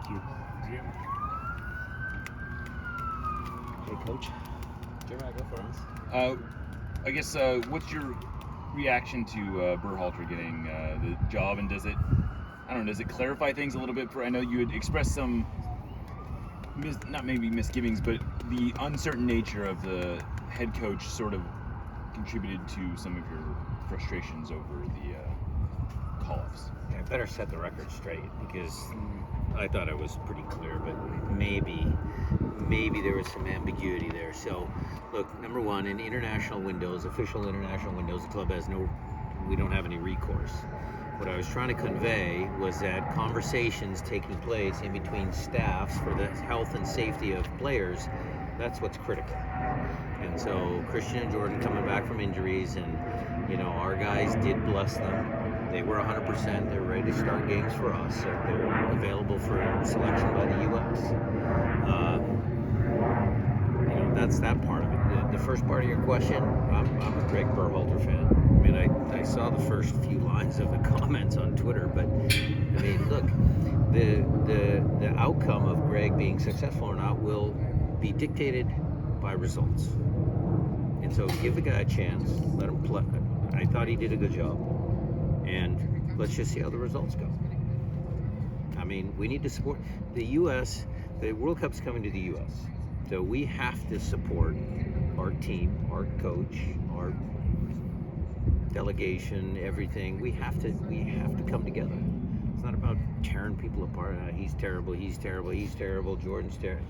Thank you. Okay, Coach. Jeremiah, go for us. I guess what's your reaction to Berhalter getting the job, and does it clarify things a little bit? I know you had expressed some, not maybe misgivings, but the uncertain nature of the head coach sort of contributed to some of your frustrations over the call-ups. Yeah, I better set the record straight because I thought it was pretty clear, but maybe there was some ambiguity there. So, look, number one, in international windows, official international windows, the club we don't have any recourse. What I was trying to convey was that conversations taking place in between staffs for the health and safety of players, that's what's critical. And so Christian and Jordan coming back from injuries, and our guys did bless them. They were 100%. They're ready to start games for us. So they're available for selection by the U.S. That's that part of it. The first part of your question, I'm a Greg Berhalter fan. I mean, I saw the first few lines of the comments on Twitter, but I mean, look, the outcome of Greg being successful or not will be dictated by results. And so give the guy a chance, let him play. I thought he did a good job, and let's just see how the results go. I mean, we need to support the U.S. The World Cup's coming to the U.S., so we have to support our team, our coach, our delegation, everything. We have to come together. It's not about tearing people apart. He's terrible, Jordan's terrible.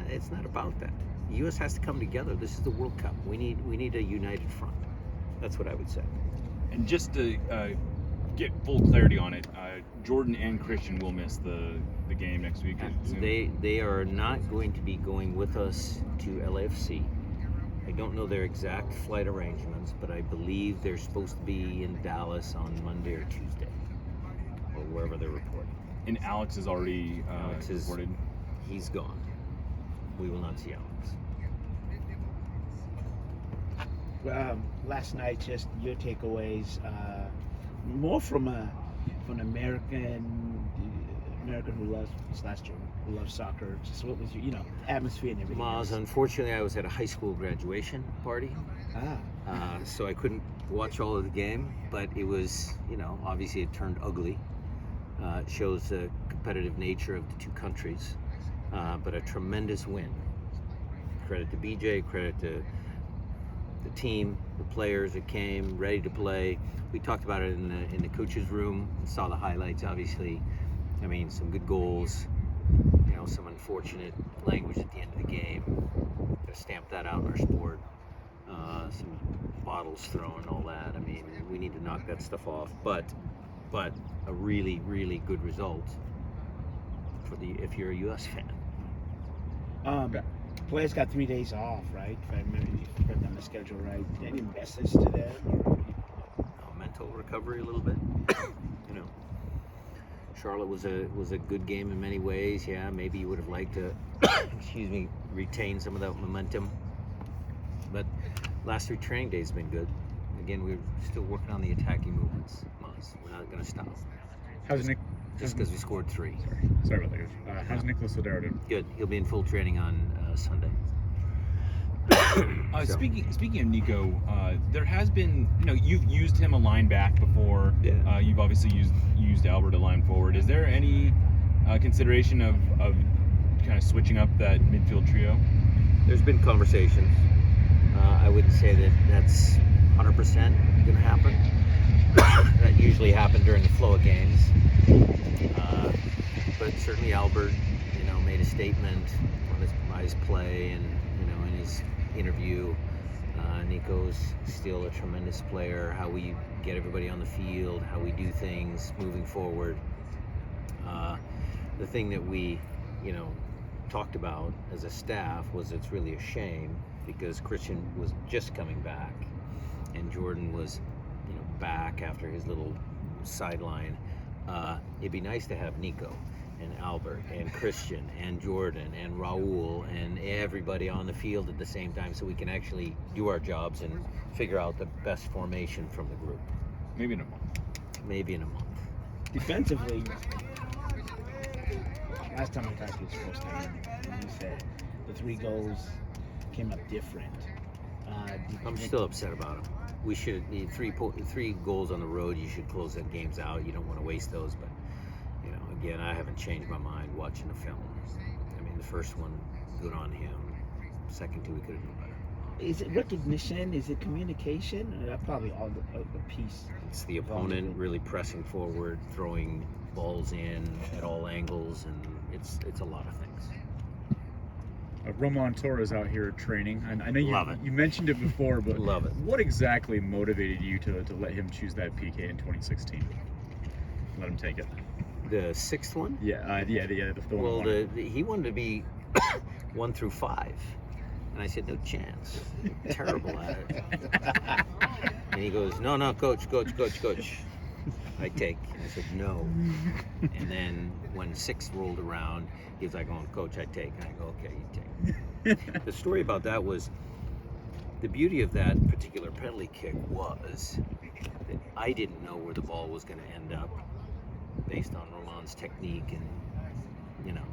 It's not about that. The U.S. has to come together. This is the World Cup. We need a united front. That's what I would say. And just to get full clarity on it, Jordan and Christian will miss the game next week. They are not going to be going with us to LAFC. I don't know their exact flight arrangements, but I believe they're supposed to be in Dallas on Monday or Tuesday, or wherever they're reporting. And Alex is already reported. He's gone. We will not see Alex. Last night, just your takeaways, more from an American who loves soccer. Just what was your, atmosphere and everything? Maz, unfortunately, I was at a high school graduation party, so I couldn't watch all of the game. But it was, obviously it turned ugly. It shows the competitive nature of the two countries, but a tremendous win. Credit to BJ, credit to the team, the players that came ready to play. We talked about it in the coach's room. Saw the highlights, obviously. I mean, some good goals. Some unfortunate language at the end of the game. Gotta stamp that out in our sport. Some bottles thrown, all that. I mean, we need to knock that stuff off. But a really, really good result if you're a U.S. fan. Players got 3 days off, right? If I remember on the schedule right. Any message to them? Mental recovery a little bit. Charlotte was a good game in many ways. Yeah, maybe you would have liked to, retain some of that momentum. But last 3 training days have been good. Again, we're still working on the attacking movements. We're not going to stop. How's Nick? Just because we scored 3. Sorry about that. How's Nicholas Ladero doing? Good. He'll be in full training on Sunday. Speaking of Nico, there has been, you've used him a line back before. Yeah. You've obviously used Albert a line forward. Is there any consideration of kind of switching up that midfield trio? There's been conversations. I wouldn't say that that's 100% going to happen. That usually happened during the flow of games. But certainly Albert, made a statement on his play and, in his interview. Nico's still a tremendous player. How we get everybody on the field, how we do things moving forward. The thing that we, talked about as a staff was it's really a shame because Christian was just coming back and Jordan was, back after his little sideline. It'd be nice to have Nico and Albert and Christian and Jordan and Raul and everybody on the field at the same time so we can actually do our jobs and figure out the best formation from the group. Maybe in a month. Defensively, Last time I talked to you, sports time, you said the 3 goals came up different. I'm still upset about them. We should need 3 goals on the road. You should close that games out. You don't want to waste those, but again, I haven't changed my mind watching the film. I mean, the first one, good on him. Second 2, we could have done better. Is it recognition? Is it communication? Probably all a piece. It's the opponent really pressing forward, throwing balls in at all angles, and it's a lot of things. Roman Torres out here training. I know Love it. you mentioned it before, but Love it. What exactly motivated you to let him choose that PK in 2016? Let him take it. The 6th one? The Well, one. he wanted to be 1 through 5. And I said, no chance. You're terrible at it. And he goes, no, coach. I take. And I said, no. And then when 6 rolled around, he was like, oh, coach, I take. And I go, okay, you take. The story about that was, the beauty of that particular penalty kick was that I didn't know where the ball was going to end up based on Roman's technique. And,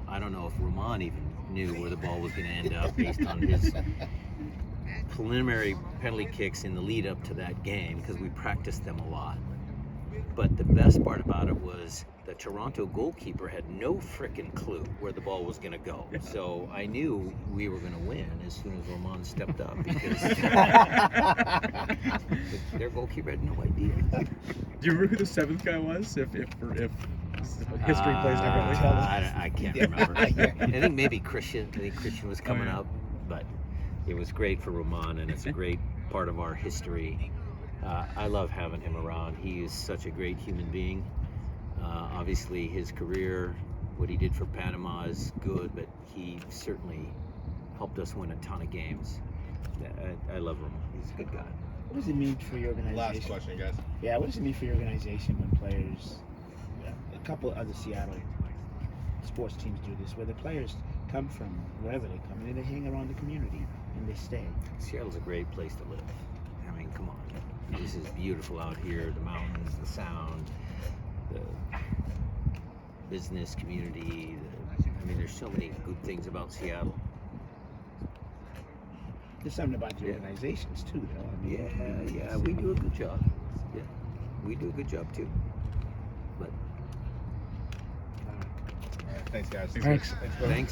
I don't know if Roman even knew where the ball was going to end up based on his preliminary penalty kicks in the lead up to that game, because we practiced them a lot. But the best part about it was the Toronto goalkeeper had no frickin' clue where the ball was going to go. So I knew we were going to win as soon as Roman stepped up, because their goalkeeper had no idea. Do you remember who the 7th guy was? If history plays differently. I can't remember. I think maybe Christian. I think Christian was coming up, but it was great for Roman, and it's a great part of our history. I love having him around. He is such a great human being. Obviously, his career, what he did for Panama is good, but he certainly helped us win a ton of games. I love him. He's a good guy. What does it mean for your organization? Last question, guys. Yeah, what does it mean for your organization when players, a couple of other Seattle sports teams do this, where the players come from wherever they come, and they hang around the community and they stay? Seattle's a great place to live. I mean, come on. This is beautiful out here. The mountains, the sound, the business community. There's so many good things about Seattle. There's something about the organizations too, though. Yeah, we do a good job. Yeah, we do a good job too. But All right, thanks, guys. Thanks. Bro. thanks.